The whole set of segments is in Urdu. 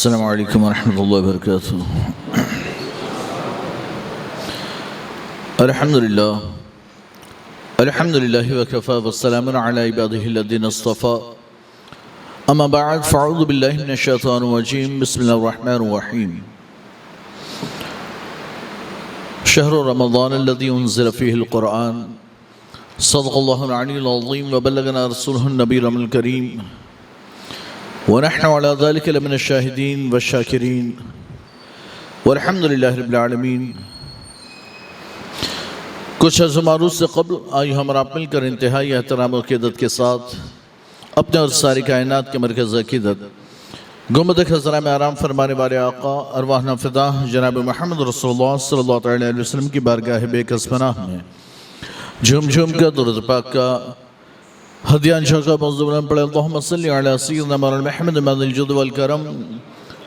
السلام علیکم ورحمۃ اللہ وبرکاتہ۔ الحمدللہ وکفی والسلام علی عبادہ الذین اصطفی، اما بعد فاعوذ باللہ من الشیطان الرجیم، بسم اللہ الرحمن الرحیم۔ شہر رمضان الذی انزل فیہ القرآن، صدق اللہ العلی العظیم وبلغنا رسولہ النبی الکریم، ونحن على ذلك لمن الشاہدین والشاکرین والحمد للہ رب العالمین۔ کچھ از معروض سے قبل آئی ہم آپ مل کر انتہائی احترام و عقیدت کے ساتھ اپنے اور ساری کائنات کے مرکز عقیدت گنبد خضرا میں آرام فرمانے والے آقا ارواحنا فدا جناب محمد رسول اللہ صلی اللہ علیہ وسلم کی بارگاہ بے کس پناہ میں جھوم جھوم کا درود پاک کا ہدیہ انشاء کا موضوع بلند پڑھے۔ اللہم صلی علی سیدنا مولانا محمد ماذ الجود والکرم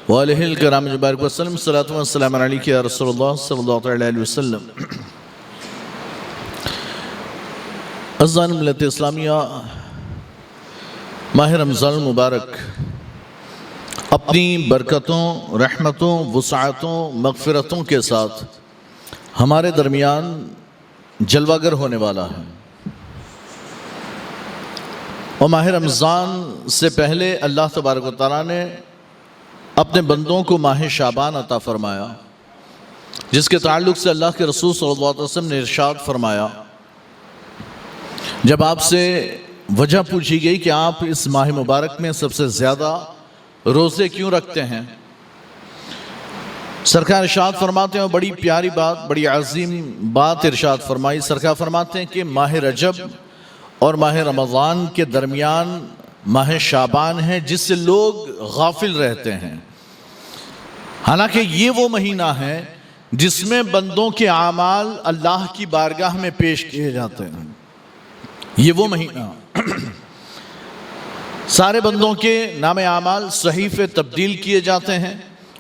وآلہ الکرام مبارک وسلم، صلاۃ و سلام علیک یا رسول اللہ صلی اللہ علیہ وسلم۔ عزیزان ملت اسلامیہ، ماہ رمضان المبارک اپنی برکتوں، رحمتوں، وسعتوں، مغفرتوں کے ساتھ ہمارے درمیان جلوہ گر ہونے والا ہے، اور ماہ رمضان سے پہلے اللہ تبارک و تعالیٰ نے اپنے بندوں کو ماہ شعبان عطا فرمایا، جس کے تعلق سے اللہ کے رسول صلی اللہ علیہ وسلم نے ارشاد فرمایا، جب آپ سے وجہ پوچھی گئی کہ آپ اس ماہ مبارک میں سب سے زیادہ روزے کیوں رکھتے ہیں، سرکار ارشاد فرماتے ہیں، اور بڑی پیاری بات، بڑی عظیم بات ارشاد فرمائی۔ سرکار فرماتے ہیں کہ ماہ رجب اور ماہ رمضان کے درمیان ماہ شعبان ہے، جس سے لوگ غافل رہتے ہیں، حالانکہ یہ وہ مہینہ ہے جس میں بندوں کے اعمال اللہ کی بارگاہ میں پیش کیے جاتے ہیں۔ یہ وہ مہینہ سارے بندوں کے نام اعمال صحیفے تبدیل کیے جاتے ہیں،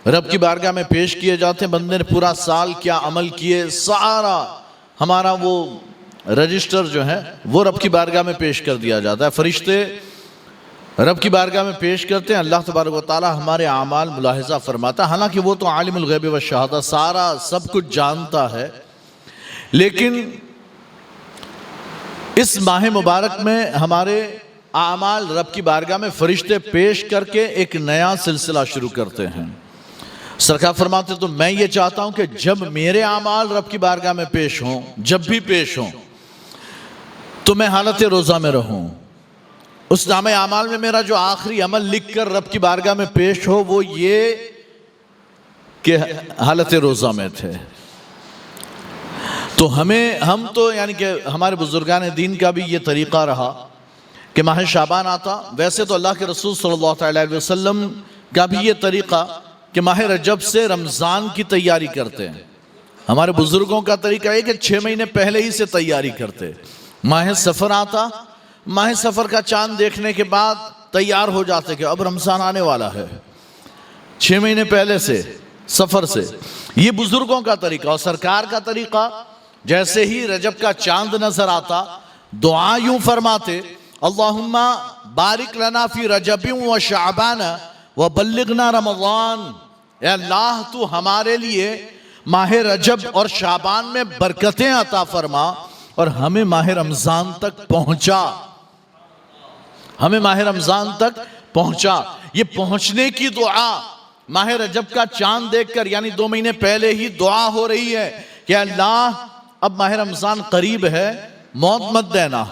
رب کی بارگاہ میں پیش کیے جاتے ہیں۔ بندے نے پورا سال کیا عمل کیے، سارا ہمارا وہ رجسٹر جو ہے وہ رب کی بارگاہ میں پیش کر دیا جاتا ہے، فرشتے رب کی بارگاہ میں پیش کرتے ہیں، اللہ تبارک و تعالی ہمارے اعمال ملاحظہ فرماتا ہے، حالانکہ وہ تو عالم الغیب والشہادہ سارا سب کچھ جانتا ہے، لیکن اس ماہ مبارک میں ہمارے اعمال رب کی بارگاہ میں فرشتے پیش کر کے ایک نیا سلسلہ شروع کرتے ہیں۔ سرکار فرماتے تو میں یہ چاہتا ہوں کہ جب میرے اعمال رب کی بارگاہ میں پیش ہوں، جب بھی پیش ہوں، تو میں حالت روزہ میں رہوں، اس نام اعمال میں میرا جو آخری عمل لکھ کر رب کی بارگاہ میں پیش ہو وہ یہ کہ حالت روزہ میں تھے۔ تو ہم تو یعنی کہ ہمارے بزرگان دین کا بھی یہ طریقہ رہا کہ ماہ شعبان آتا، ویسے تو اللہ کے رسول صلی اللہ علیہ وسلم کا بھی یہ طریقہ کہ ماہ رجب سے رمضان کی تیاری کرتے ہیں۔ ہمارے بزرگوں کا طریقہ ہے کہ 6 مہینے پہلے ہی سے تیاری کرتے، ماہ سفر آتا، ماہ سفر کا چاند دیکھنے کے بعد تیار ہو جاتے کہ اب رمضان آنے والا ہے، 6 مہینے پہلے سے سفر سے۔ یہ بزرگوں کا طریقہ، اور سرکار کا طریقہ جیسے ہی رجب کا چاند نظر آتا دعا یوں فرماتے، اللہم بارک لنا فی رجب و شعبان وبلغنا رمضان، اے اللہ تو ہمارے لیے ماہ رجب اور شعبان میں برکتیں عطا فرما اور ہمیں ماہ رمضان تک پہنچا، ہمیں ماہ رمضان تک پہنچا۔ یہ پہنچنے کی دعا ماہ رجب کا چاند دیکھ کر یعنی 2 مہینے پہلے ہی دعا ہو رہی ہے کہ اللہ اب ماہ رمضان قریب ہے، موت مت دینا،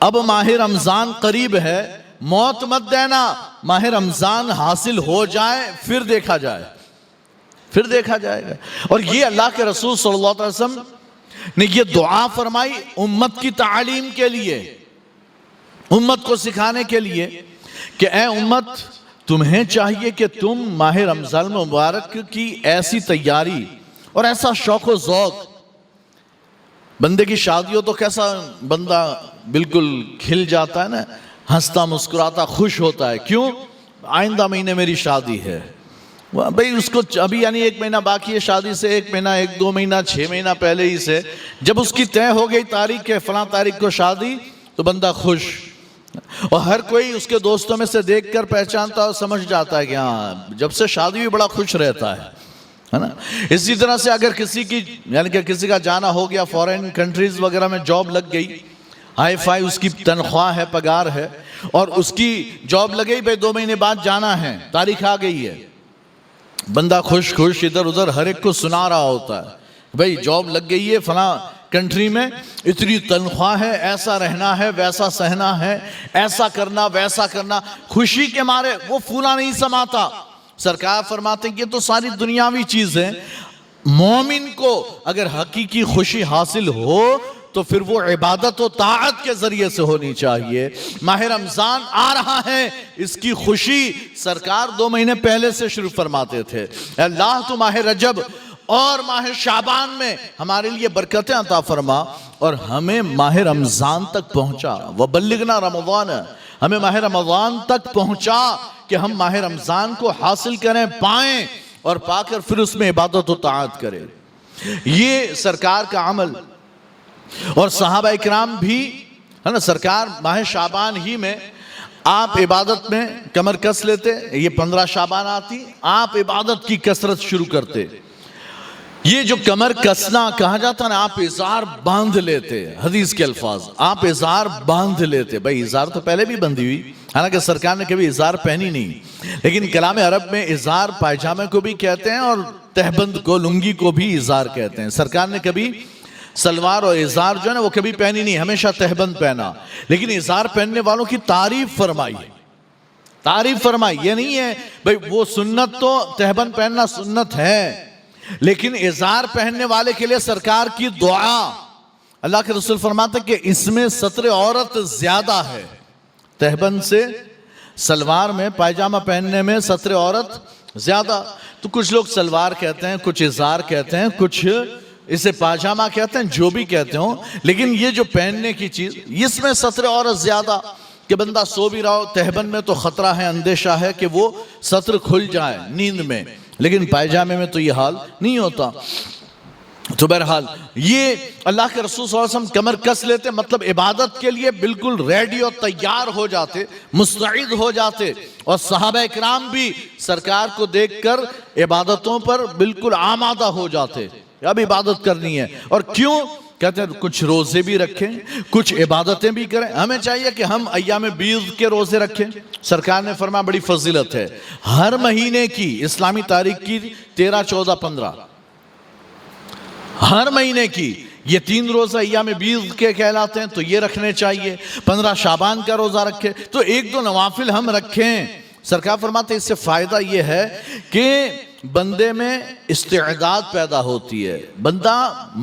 اب ماہ رمضان قریب ہے، موت مت دینا، ماہ رمضان حاصل ہو جائے پھر دیکھا جائے، پھر دیکھا جائے گا۔ اور یہ اللہ کے رسول صلی اللہ علیہ وسلم نے یہ دعا فرمائی امت کی تعلیم کے لیے، امت کو سکھانے کے لیے کہ اے امت تمہیں چاہیے کہ تم ماہ رمضان مبارک کی ایسی تیاری اور ایسا شوق و ذوق، بندے کی شادی ہو تو کیسا بندہ بالکل کھل جاتا ہے نا، ہنستا مسکراتا خوش ہوتا ہے، کیوں؟ آئندہ مہینے میری شادی ہے، بھئی اس کو ابھی یعنی 1 مہینہ باقی ہے شادی سے، 1 مہینہ 1-2 مہینہ 6 مہینہ پہلے ہی سے جب اس کی طے ہو گئی تاریخ کے فلاں تاریخ کو شادی، تو بندہ خوش اور ہر کوئی اس کے دوستوں میں سے دیکھ کر پہچانتا اور سمجھ جاتا ہے کہ ہاں جب سے شادی بھی بڑا خوش رہتا ہے نا. اسی طرح سے اگر کسی کی یعنی کہ کسی کا جانا ہو گیا فورین کنٹریز وغیرہ میں جاب لگ گئی, ہائی فائی اس کی تنخواہ ہے, پگار ہے, اور اس کی جاب لگ گئی, بھائی 2 مہینے بعد جانا ہے, تاریخ آ گئی ہے, بندہ خوش ادھر ادھر ہر ایک کو سنا رہا ہوتا ہے, بھائی جاب لگ گئی ہے فلاں کنٹری میں, اتنی تنخواہ ہے, ایسا رہنا ہے, ویسا سہنا ہے, ایسا کرنا ویسا کرنا. خوشی کے مارے وہ پھولا نہیں سماتا. سرکار فرماتے ہیں کہ یہ تو ساری دنیاوی چیز ہے. مومن کو اگر حقیقی خوشی حاصل ہو تو پھر وہ عبادت و طاعت کے ذریعے سے ہونی چاہیے. ماہ رمضان آ رہا ہے, اس کی خوشی سرکار 2 مہینے پہلے سے شروع فرماتے تھے. اللہ تو ماہ رجب اور ماہ شعبان میں ہمارے لیے برکتیں عطا فرما اور ہمیں ماہ رمضان تک پہنچا. وَبَلِّغْنَا رَمَضَانَ, ہمیں ماہ رمضان تک پہنچا کہ ہم ماہ رمضان کو حاصل کریں, پائیں, اور پا کر پھر اس میں عبادت و طاعت کریں. یہ سرکار کا عمل. اور صحابہ اکرام بھی ہے نا, سرکار ماہ شعبان ہی میں آپ عبادت میں کمر کس لیتے. یہ 15 شعبان آتی, آپ عبادت کی کثرت شروع کرتے. یہ جو کمر کسنا کہا جاتا نا, آپ ازار باندھ لیتے. حدیث کے الفاظ, آپ ازار باندھ لیتے. بھائی ازار تو پہلے بھی بندھی ہوئی, حالانکہ سرکار نے کبھی ازار پہنی نہیں, لیکن کلام عرب میں ازار پائجامے کو بھی کہتے ہیں اور تہبند کو, لنگی کو بھی ازار کہتے ہیں. سرکار نے کبھی سلوار اور ازار جو ہے نا وہ کبھی پہنی نہیں, ہمیشہ تہبند پہنا. لیکن ازار پہننے والوں کی تعریف فرمائی, تعریف فرمائی. یہ نہیں ہے بھئی وہ سنت, تو تہبند پہننا سنت ہے, لیکن ازار پہننے والے کے لیے سرکار کی دعا. اللہ کے رسول فرماتے کہ اس میں ستر عورت زیادہ ہے. تہبند سے سلوار میں پائجامہ پہننے میں ستر عورت زیادہ. تو کچھ لوگ سلوار کہتے ہیں, کچھ ازار کہتے ہیں, کچھ اسے پاجامہ کہتے ہیں, جو بھی کہتے ہوں, لیکن یہ جو پہننے کی چیز, اس میں ستر عورت زیادہ. کہ بندہ سو بھی رہا ہو تہبند میں تو خطرہ ہے, اندیشہ ہے کہ وہ ستر کھل جائے نیند میں, لیکن پائجامے میں تو یہ حال نہیں ہوتا. تو بہرحال یہ اللہ کے رسول صلی اللہ علیہ وسلم کمر کس لیتے, مطلب عبادت کے لیے بالکل ریڈی اور تیار ہو جاتے, مستعد ہو جاتے. اور صحابہ اکرام بھی سرکار کو دیکھ کر عبادتوں پر بالکل آمادہ ہو جاتے, اب عبادت کرنی ہے. اور کیوں کہتے ہیں کچھ روزے بھی رکھیں, کچھ عبادتیں بھی کریں. ہمیں چاہیے کہ ہم ایام بیض کے روزے رکھیں. سرکار نے فرمایا بڑی فضیلت ہے, ہر مہینے کی اسلامی تاریخ کی 13, 14, 15 ہر مہینے کی یہ 3 روزہ ایام بیض کے کہلاتے ہیں, تو یہ رکھنے چاہیے. 15 شعبان کا روزہ رکھیں, تو 1-2 نوافل ہم رکھیں. سرکار فرماتے ہیں اس سے فائدہ یہ ہے کہ بندے میں استعداد پیدا ہوتی ہے, بندہ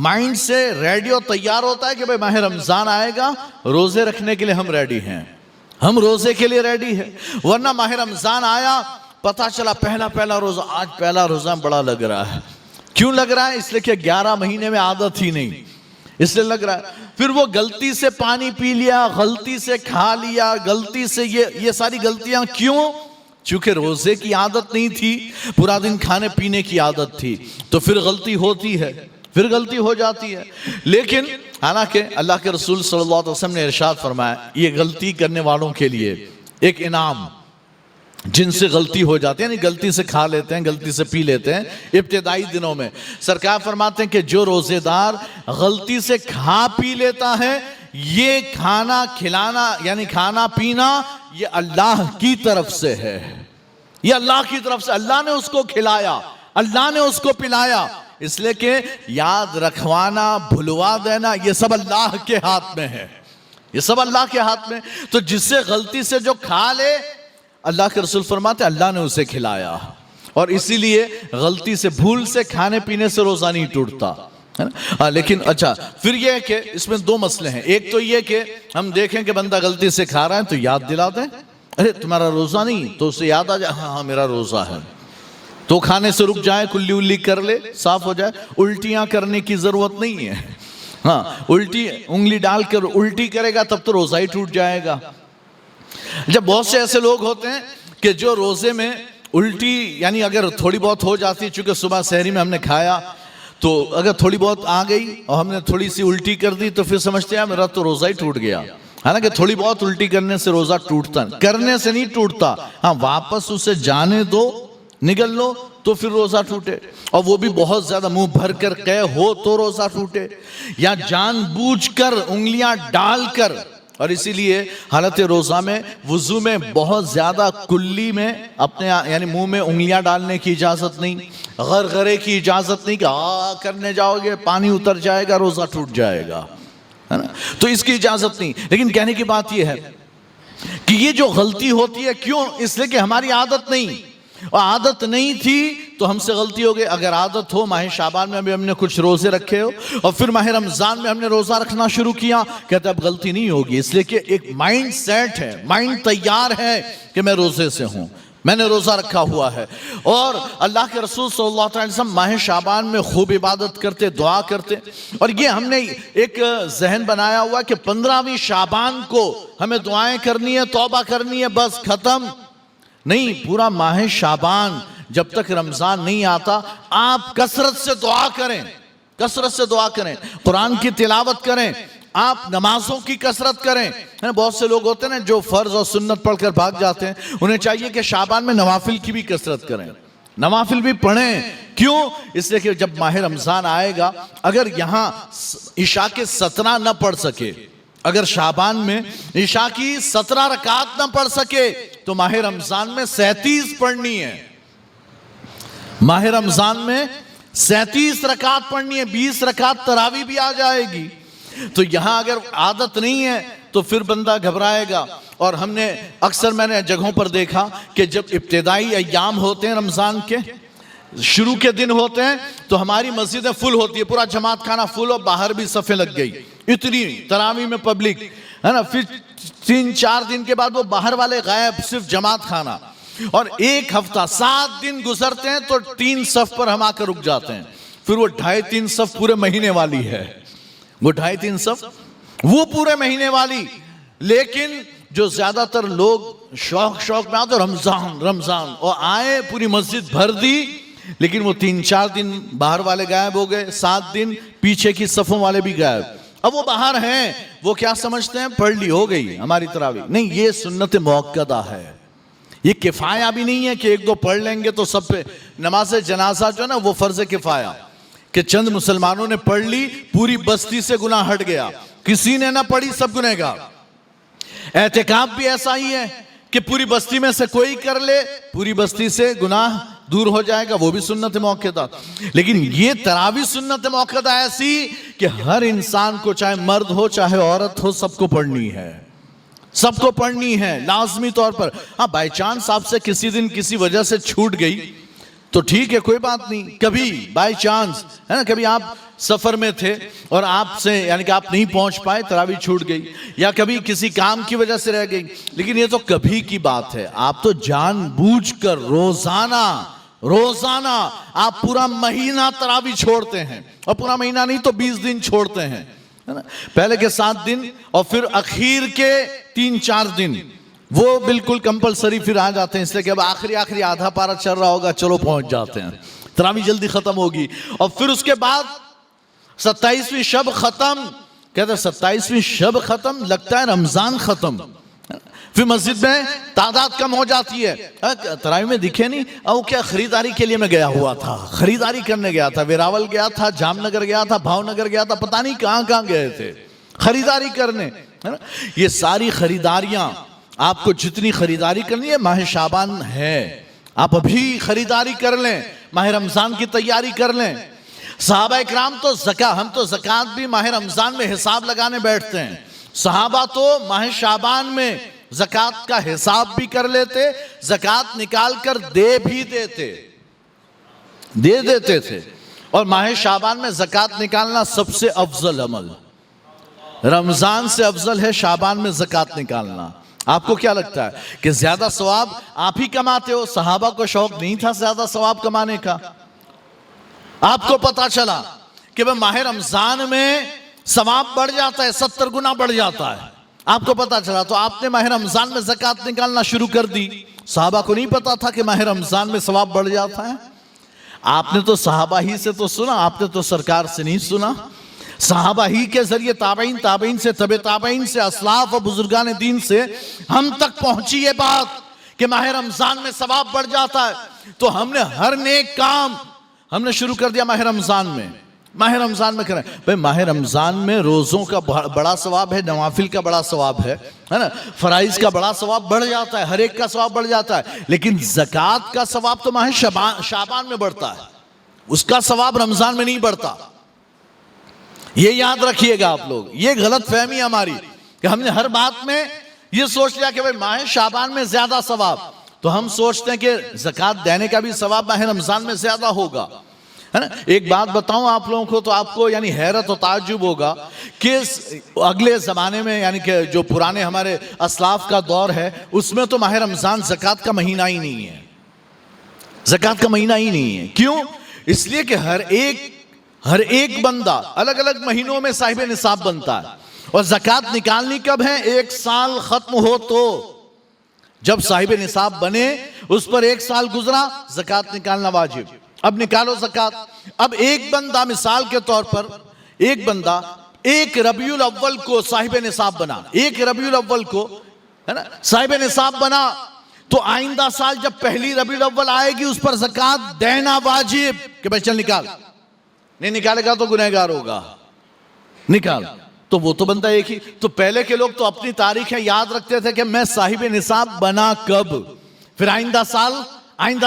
مائنڈ سے ریڈی اور تیار ہوتا ہے کہ بھئی ماہ رمضان آئے گا, روزے رکھنے کے لیے ہم ریڈی ہیں, ہم روزے کے لیے ریڈی ہیں. ورنہ ماہ رمضان آیا, پتہ چلا پہلا روزہ, آج پہلا روزہ بڑا لگ رہا ہے. کیوں لگ رہا ہے؟ اس لیے کہ 11 مہینے میں عادت ہی نہیں, اس لیے لگ رہا ہے. پھر وہ غلطی سے پانی پی لیا, غلطی سے کھا لیا, غلطی سے یہ ساری غلطیاں کیوں؟ چونکہ روزے کی عادت نہیں تھی, پورا دن کھانے پینے کی عادت تھی, تو پھر غلطی ہوتی ہے, پھر غلطی ہو جاتی ہے. لیکن حالانکہ اللہ کے رسول صلی اللہ علیہ وسلم نے ارشاد فرمایا یہ غلطی کرنے والوں کے لیے ایک انعام, جن سے غلطی ہو جاتی ہے, یعنی غلطی سے کھا لیتے ہیں, غلطی سے پی لیتے ہیں ابتدائی دنوں میں. سرکار فرماتے ہیں کہ جو روزے دار غلطی سے کھا پی لیتا ہے, یہ کھانا کھلانا یعنی کھانا پینا یہ اللہ کی طرف سے ہے, یہ اللہ کی طرف سے. اللہ نے اس کو کھلایا, اللہ نے اس کو پلایا, اس لیے کہ یاد رکھوانا, بھلوا دینا, یہ سب اللہ کے ہاتھ میں ہے, یہ سب اللہ کے ہاتھ میں. تو جس سے غلطی سے جو کھا لے, اللہ کے رسول فرماتے ہیں اللہ نے اسے کھلایا. اور اسی لیے غلطی سے, بھول سے کھانے پینے سے روزہ نہیں ٹوٹتا. لیکن اچھا پھر یہ کہ اس میں 2 مسئلے ہیں. ایک تو یہ کہ ہم دیکھیں کہ بندہ غلطی سے کھا رہا ہے تو یاد دلا دیں, ارے تمہارا روزہ نہیں, تو اسے یاد آ جائے ہاں میرا روزہ ہے, تو کھانے سے رک جائے, کلی الی کر لے, صاف ہو جائے. الٹیاں کرنے کی ضرورت نہیں ہے, ہاں الٹی انگلی ڈال کر الٹی کرے گا تب تو روزہ ہی ٹوٹ جائے گا. جب بہت سے ایسے لوگ ہوتے ہیں کہ جو روزے میں الٹی یعنی اگر تھوڑی بہت ہو جاتی, چونکہ صبح سحری میں ہم نے کھایا تو اگر تھوڑی بہت آ گئی اور ہم نے تھوڑی سی الٹی کر دی تو پھر سمجھتے ہیں میرا تو روزہ ہی ٹوٹ گیا. حالانکہ تھوڑی بہت الٹی کرنے سے روزہ ٹوٹتا نہیں، کرنے سے نہیں ٹوٹتا، ہاں واپس اسے جانے دو، نگل لو تو پھر روزہ ٹوٹے، اور وہ بھی بہت زیادہ منہ بھر کر قے ہو تو روزہ ٹوٹے، یا جان بوجھ کر انگلیاں ڈال کر. اور اسی لیے حالت روزہ میں وضو میں بہت زیادہ کلی میں اپنے یعنی منہ میں انگلیاں ڈالنے کی اجازت نہیں، غرغرے کی اجازت نہیں کہ کرنے جاؤ گے پانی اتر جائے گا روزہ ٹوٹ جائے گا، ہے نا، تو اس کی اجازت نہیں. لیکن کہنے کی بات یہ ہے کہ یہ جو غلطی ہوتی ہے کیوں؟ اس لیے کہ ہماری عادت نہیں، اور عادت نہیں تھی تو ہم سے غلطی ہو گئی. اگر عادت ہو ماہ شعبان میں ابھی ہم نے کچھ روزے رکھے ہو اور پھر ماہ رمضان میں ہم نے روزہ رکھنا شروع کیا، کہتے اب غلطی نہیں ہوگی، اس لیے کہ ایک مائنڈ سیٹ ہے، مائنڈ تیار ہے کہ میں روزے سے ہوں، میں نے روزہ رکھا ہوا ہے. اور اللہ کے رسول صلی اللہ علیہ وسلم ماہ شعبان میں خوب عبادت کرتے، دعا کرتے، اور یہ ہم نے ایک ذہن بنایا ہوا کہ 15ویں شعبان کو ہمیں دعائیں کرنی ہے، توبہ کرنی ہے، بس ختم نہیں. پورا ماہ شعبان جب تک رمضان نہیں آتا آپ کثرت سے دعا کریں، کثرت سے دعا کریں، قرآن کی تلاوت کریں، آپ نمازوں کی کثرت کریں. بہت سے لوگ ہوتے ہیں نا جو فرض اور سنت پڑھ کر بھاگ جاتے ہیں، انہیں چاہیے کہ شعبان میں نوافل کی بھی کثرت کریں، نوافل بھی پڑھیں. کیوں؟ اس لیے کہ جب ماہ رمضان آئے گا، اگر یہاں عشاء کے 17 نہ پڑھ سکے، اگر شعبان میں عشاء کی 17 رکعات نہ پڑھ سکے تو ماہ رمضان میں 37 پڑھنی ہے، ماہ رمضان میں 37 رکعات پڑھنی ہے، 20 رکعات تراویح بھی آ جائے گی. تو یہاں اگر عادت نہیں ہے تو پھر بندہ گھبرائے گا. اور ہم نے اکثر میں نے جگہوں پر دیکھا کہ جب ابتدائی ایام ہوتے ہیں رمضان کے، شروع کے دن ہوتے ہیں، تو ہماری مسجدیں فل ہوتی ہے، پورا جماعت خانہ فل، اور باہر بھی صفیں لگ گئی، اتنی تراویح میں پبلک ہے نا. پھر 3-4 دن کے بعد وہ باہر والے غائب، صرف جماعت خانہ. اور ایک ہفتہ 7 دن گزرتے ہیں تو 3 صف پر ہم آ کر رک جاتے ہیں. پھر وہ 2.5-3 صف پورے مہینے والی ہے، وہ 2.5-3 صف وہ پورے مہینے والی. لیکن جو زیادہ تر لوگ شوق میں آتے رمضان اور آئے، پوری مسجد بھر دی، لیکن وہ 3-4 دن باہر والے غائب ہو گئے، 7 دن پیچھے کی صفوں والے بھی غائب. اب وہ باہر ہیں، وہ کیا سمجھتے ہیں پڑھ لی ہو گئی ہماری تراویح. نہیں، یہ سنت موقدہ ہے، یہ کفایہ بھی نہیں ہے کہ 1-2 پڑھ لیں گے تو سب پہ. نماز جنازہ جو ہے نا وہ فرض کفایہ، کہ چند مسلمانوں نے پڑھ لی پوری بستی سے گناہ ہٹ گیا، کسی نے نہ پڑھی سب گنہگار. اعتکاف بھی ایسا ہی ہے کہ پوری بستی میں سے کوئی کر لے پوری بستی سے گناہ دور ہو جائے گا، وہ بھی سنت موقدہ. لیکن یہ تراویح سنت موقدہ ایسی کہ ہر انسان کو، چاہے مرد ہو چاہے عورت ہو، سب کو پڑھنی ہے، سب کو پڑھنی ہے لازمی طور پر. ہاں بائی چانس آپ سے کسی دن کسی وجہ سے چھوٹ گئی تو ٹھیک ہے، کوئی بات نہیں. کبھی بائی چانس ہے نا، کبھی آپ سفر میں تھے اور آپ سے یعنی کہ آپ نہیں پہنچ پائے، تراویح چھوٹ گئی، یا کبھی کسی کام کی وجہ سے رہ گئی. لیکن یہ تو کبھی کی بات ہے. آپ تو جان بوجھ کر روزانہ آپ پورا مہینہ تراویح چھوڑتے ہیں، اور پورا مہینہ نہیں تو 20 دن چھوڑتے ہیں. پہلے کے 7 دن اور پھر اخیر کے 3-4 دن وہ بالکل کمپلسری پھر آ جاتے ہیں، اس لیے کہ اب آخری آدھا پارہ چل رہا ہوگا، چلو پہنچ جاتے ہیں، تراویح جلدی ختم ہوگی. اور پھر اس کے بعد 27ویں شب ختم، کہتے ہیں 27ویں شب ختم، لگتا ہے رمضان ختم. پھر مسجد میں تعداد کم ہو جاتی ہے. تراویح میں دکھے نہیں، او کیا خریداری کے لیے میں گیا ہوا تھا، خریداری کرنے گیا تھا، ویراول گیا تھا، جام نگر گیا تھا، بھاؤ نگر گیا تھا، پتہ نہیں کہاں گئے تھے خریداری کرنے. یہ ساری خریداریاں، آپ کو جتنی خریداری کرنی ہے ماہ شعبان ہے، آپ ابھی خریداری کر لیں، ماہ رمضان کی تیاری کر لیں. صحابہ اکرام تو ہم تو زکوٰۃ بھی ماہ رمضان میں حساب لگانے بیٹھتے ہیں. صحابہ تو ماہ شعبان میں زکوٰۃ کا حساب بھی کر لیتے، زکوٰۃ نکال کر دے دیتے تھے. اور ماہ شعبان میں زکوٰۃ نکالنا سب سے افضل عمل، رمضان سے افضل ہے شعبان میں زکوٰۃ نکالنا. آپ کو کیا لگتا ہے کہ زیادہ ثواب آپ ہی کماتے ہو؟ صحابہ کو شوق نہیں تھا زیادہ ثواب کمانے کا. آپ کو پتا چلا کہ ماہ رمضان میں ثواب بڑھ جاتا ہے، 70 گنا بڑھ جاتا ہے. آپ کو پتا چلا تو آپ نے ماہ رمضان میں زکوٰۃ نکالنا شروع کر دی. صحابہ کو نہیں پتا تھا کہ ماہ رمضان میں ثواب بڑھ جاتا ہے. آپ نے تو صحابہ ہی سے تو سنا، آپ نے تو سرکار سے نہیں سنا. صحابہ ہی کے ذریعے تابعین، تابعین سے تبع تابعین سے اسلاف و بزرگان دین سے ہم تک پہنچی یہ بات کہ ماہ رمضان میں ثواب بڑھ جاتا ہے، تو ہم نے ہر نیک کام ہم نے شروع کر دیا ماہ رمضان میں، ماہ رمضان میں کریں۔ بھئی ماہ رمضان میں روزوں کا بڑا ثواب ہے، نوافل کا بڑا ثواب ہے نا، فرائض کا بڑا ثواب بڑھ جاتا ہے، ہر ایک کا ثواب بڑھ جاتا ہے، لیکن زکوٰۃ کا ثواب تو ماہ شعبان میں بڑھتا ہے، اس کا ثواب رمضان میں نہیں بڑھتا۔ یہ یاد رکھیے گا آپ لوگ، یہ غلط فہمی ہماری کہ ہم نے ہر بات میں یہ سوچ لیا کہ ماہ شعبان میں زیادہ ثواب، تو ہم سوچتے ہیں کہ زکوٰۃ دینے کا بھی ثواب ماہ رمضان میں زیادہ ہوگا، ہے نا۔ ایک بات بتاؤں آپ لوگوں کو تو آپ کو یعنی حیرت و تعجب ہوگا کہ اگلے زمانے میں یعنی کہ جو پرانے ہمارے اسلاف کا دور ہے اس میں تو ماہ رمضان زکوٰۃ کا مہینہ ہی نہیں ہے، زکوٰۃ کا مہینہ ہی نہیں ہے۔ کیوں؟ اس لیے کہ ہر ایک بندہ الگ الگ مہینوں میں صاحب نصاب بنتا ہے، اور زکوٰۃ نکالنی کب ہے؟ ایک سال ختم ہو تو، جب صاحب نصاب بنے اس پر ایک سال گزرا زکوٰۃ نکالنا واجب، اب نکالو زکوٰۃ۔ اب ایک بندہ مثال کے طور پر ایک بندہ ایک ربیع الاول کو صاحب نصاب بنا، ایک ربیع الاول کو ہے نا صاحب نصاب بنا، تو آئندہ سال جب پہلی ربیع الاول آئے گی اس پر زکوٰۃ دینا واجب کہ بھائی چل نکال، نہیں نکالے گا تو گنہگار ہوگا، نکال۔ تو وہ تو بندہ ایک ہی، تو پہلے کے لوگ تو اپنی تاریخیں یاد رکھتے تھے کہ میں صاحب نصاب بنا کب، پھر آئندہ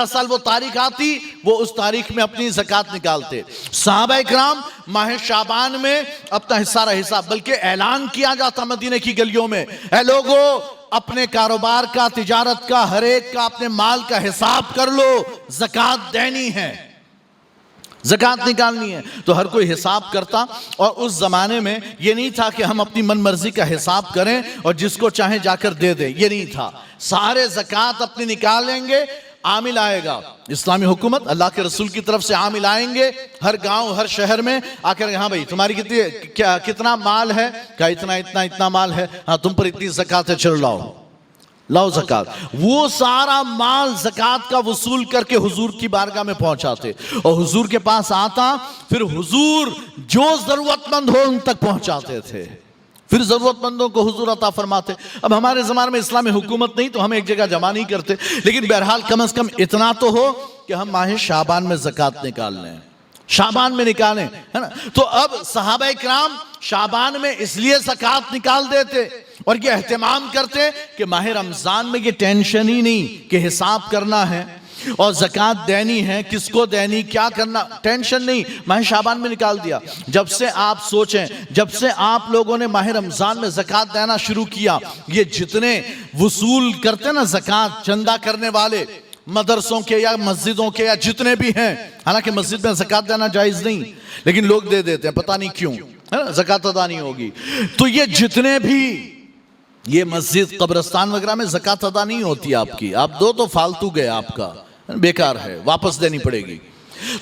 سال وہ تاریخ آتی، وہ اس تاریخ میں اپنی زکوٰۃ نکالتے۔ صحابہ اکرام ماہ شعبان میں اپنا سارا حساب، بلکہ اعلان کیا جاتا مدینے کی گلیوں میں، اے لوگو اپنے کاروبار کا، تجارت کا، ہر ایک کا اپنے مال کا حساب کر لو، زکوٰۃ دینی ہے، زکوٰۃ نکالنی ہے۔ تو ہر کوئی حساب کرتا، اور اس زمانے میں یہ نہیں تھا کہ ہم اپنی من مرضی کا حساب کریں اور جس کو چاہیں جا کر دے دیں، یہ نہیں تھا۔ سارے زکوٰۃ اپنی نکالیں گے، عامل آئے گا، اسلامی حکومت اللہ کے رسول کی طرف سے عامل آئیں گے ہر گاؤں ہر شہر میں آ کر، ہاں بھائی تمہاری کتنا مال ہے؟ کہا اتنا مال ہے، ہاں تم پر اتنی زکوٰۃ ہے، چلو لاؤ زکوٰۃ۔ وہ سارا مال زکوٰۃ کا وصول کر کے حضور کی بارگاہ میں پہنچاتے، اور حضور کے پاس آتا، پھر حضور جو ضرورت مند ہو ان تک پہنچاتے تھے، پھر ضرورت مندوں کو حضور عطا فرماتے۔ اب ہمارے زمانے میں اسلامی حکومت نہیں تو ہم ایک جگہ جمع نہیں کرتے، لیکن بہرحال کم از کم اتنا تو ہو کہ ہم ماہ شعبان میں زکوٰۃ نکال لیں، شعبان میں نکالیں، ہے نا۔ تو اب صحابہ اکرام شعبان میں اس لیے زکوٰۃ نکال دیتے اور یہ اہتمام کرتے کہ ماہ رمضان میں یہ ٹینشن ہی نہیں کہ حساب کرنا ہے اور زکوٰۃ دینی ہے، کس کو دینی، کیا کرنا، ٹینشن نہیں، ماہ شعبان میں نکال دیا۔ جب سے آپ سوچیں، جب سے آپ لوگوں نے ماہ رمضان میں زکوٰۃ دینا شروع کیا، یہ جتنے وصول کرتے نا زکوٰۃ، چندہ کرنے والے مدرسوں کے یا مسجدوں کے یا جتنے بھی ہیں، حالانکہ مسجد میں زکوٰۃ دینا جائز نہیں، لیکن لوگ دے دیتے ہیں، پتہ نہیں کیوں، زکوٰۃ ادا نہیں ہوگی۔ تو یہ جتنے بھی یہ مسجد قبرستان وغیرہ میں زکوٰۃ ادا نہیں ہوتی آپ کی، آپ دو تو فالتو گئے، آپ کا بیکار ہے، واپس دینی پڑے گی۔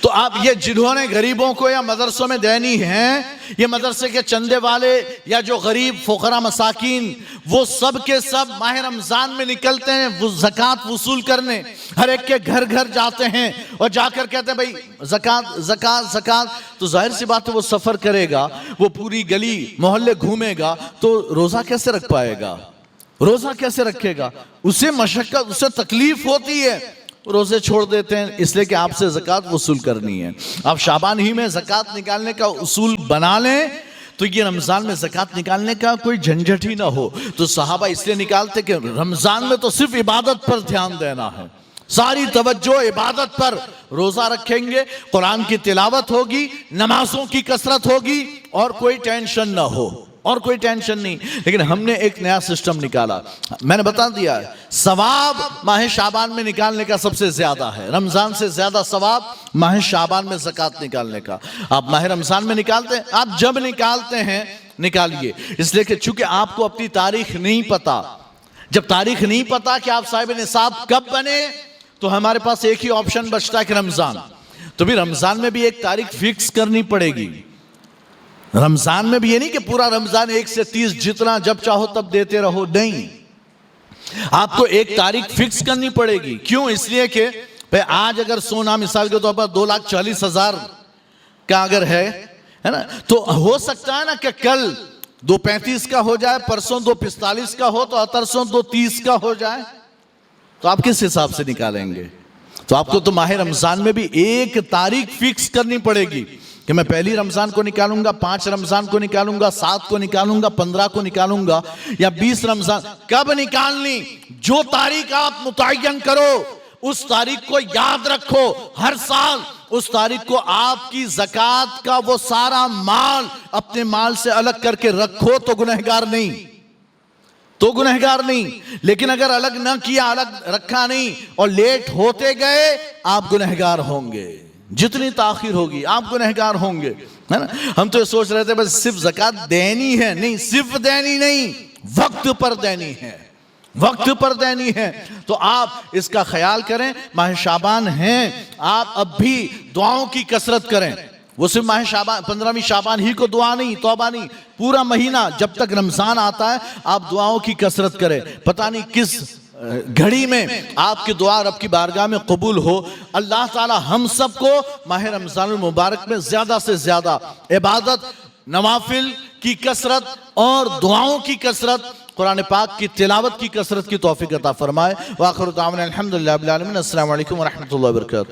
تو آپ یہ جنہوں نے غریبوں کو یا مدرسوں میں دینی ہیں، یہ مدرسے کے چندے والے یا جو غریب فقراء مساکین، وہ سب کے سب ماہ رمضان میں نکلتے ہیں وہ زکوٰۃ وصول کرنے، ہر ایک کے گھر گھر جاتے ہیں اور جا کر کہتے ہیں بھائی زکوٰۃ زکوٰۃ زکوٰۃ۔ تو ظاہر سی بات ہے وہ سفر کرے گا، وہ پوری گلی محلے گھومے گا تو روزہ کیسے رکھ پائے گا، روزہ کیسے رکھے گا، اسے مشقت، اسے تکلیف ہوتی ہے، روزے چھوڑ دیتے ہیں، اس لیے کہ آپ سے زکوٰۃ وصول کرنی ہے۔ آپ شعبان ہی میں زکوٰۃ نکالنے کا اصول بنا لیں تو یہ رمضان میں زکوٰۃ نکالنے کا کوئی جھنجھٹ ہی نہ ہو۔ تو صحابہ اس لیے نکالتے کہ رمضان میں تو صرف عبادت پر دھیان دینا ہے، ساری توجہ عبادت پر، روزہ رکھیں گے، قرآن کی تلاوت ہوگی، نمازوں کی کثرت ہوگی، اور کوئی ٹینشن نہ ہو، اور کوئی ٹینشن نہیں۔ لیکن ہم نے ایک نیا سسٹم نکالا، میں نے بتا دیا ہے، ثواب ماہ شعبان میں نکالنے کا سب سے زیادہ ہے، رمضان سے زیادہ ثواب ماہ شعبان میں زکوٰۃ نکالنے کا۔ آپ ماہ رمضان میں نکالتے ہیں، آپ جب نکالتے ہیں نکالیے، اس لیے کہ چونکہ آپ کو اپنی تاریخ نہیں پتا، جب تاریخ نہیں پتا کہ آپ صاحب نصاب کب بنے، تو ہمارے پاس ایک ہی آپشن بچتا ہے کہ رمضان، تو بھی رمضان میں بھی ایک تاریخ فکس کرنی پڑے گی۔ رمضان میں بھی یہ نہیں کہ پورا رمضان 1 سے 30 جتنا جب چاہو تب دیتے رہو، نہیں، آپ کو ایک تاریخ فکس کرنی پڑے گی۔ کیوں؟ اس لیے کہ آج اگر سونا مثال کے طور پر 2,40,000 کا اگر ہے، ہے نا. تو ہو سکتا ہے نا کہ کل 2:35 کا ہو جائے, پرسوں 2:45 کا ہو, تو اترسوں 2:30 کا ہو جائے, تو آپ کس حساب سے نکالیں گے؟ تو آپ کو تو ماہ رمضان میں بھی ایک تاریخ فکس کرنی پڑے گی کہ میں پہلی رمضان کو نکالوں گا, 5 رمضان کو نکالوں گا, 7 کو نکالوں گا, 15 کو نکالوں گا, یا 20 رمضان. کب نکالنی, جو تاریخ آپ متعین کرو اس تاریخ کو یاد رکھو. ہر سال اس تاریخ کو آپ کی زکوٰۃ کا وہ سارا مال اپنے مال سے الگ کر کے رکھو, تو گنہگار نہیں, تو گنہگار نہیں. لیکن اگر الگ نہ کیا, الگ رکھا نہیں اور لیٹ ہوتے گئے, آپ گنہگار ہوں گے. جتنی تاخیر ہوگی آپ گنہگار ہوں گے, ہے نا. ہم تو یہ سوچ رہے تھے بس صرف زکوٰۃ دینی ہے, نہیں, صرف دینی نہیں, وقت پر دینی ہے, وقت پر دینی ہے. تو آپ اس کا خیال کریں. ماہ شعبان ہیں, آپ اب بھی دعاؤں کی کثرت کریں. وہ صرف ماہ شعبان 15ویں شعبان ہی کو دعا نہیں, توبہ نہیں, پورا مہینہ جب تک رمضان آتا ہے آپ دعاؤں کی کثرت کریں. پتہ نہیں کس گھڑی میں آپ کی دعا رب کی بارگاہ میں قبول ہو. اللہ تعالی ہم سب کو ماہ رمضان المبارک میں زیادہ سے زیادہ عبادت, نوافل کی کثرت اور دعاؤں کی کثرت, قرآن پاک کی تلاوت کی کثرت کی توفیق عطا فرمائے. وآخر دعوانا الحمدللہ رب العالمین. السلام علیکم ورحمۃ اللہ وبرکاتہ.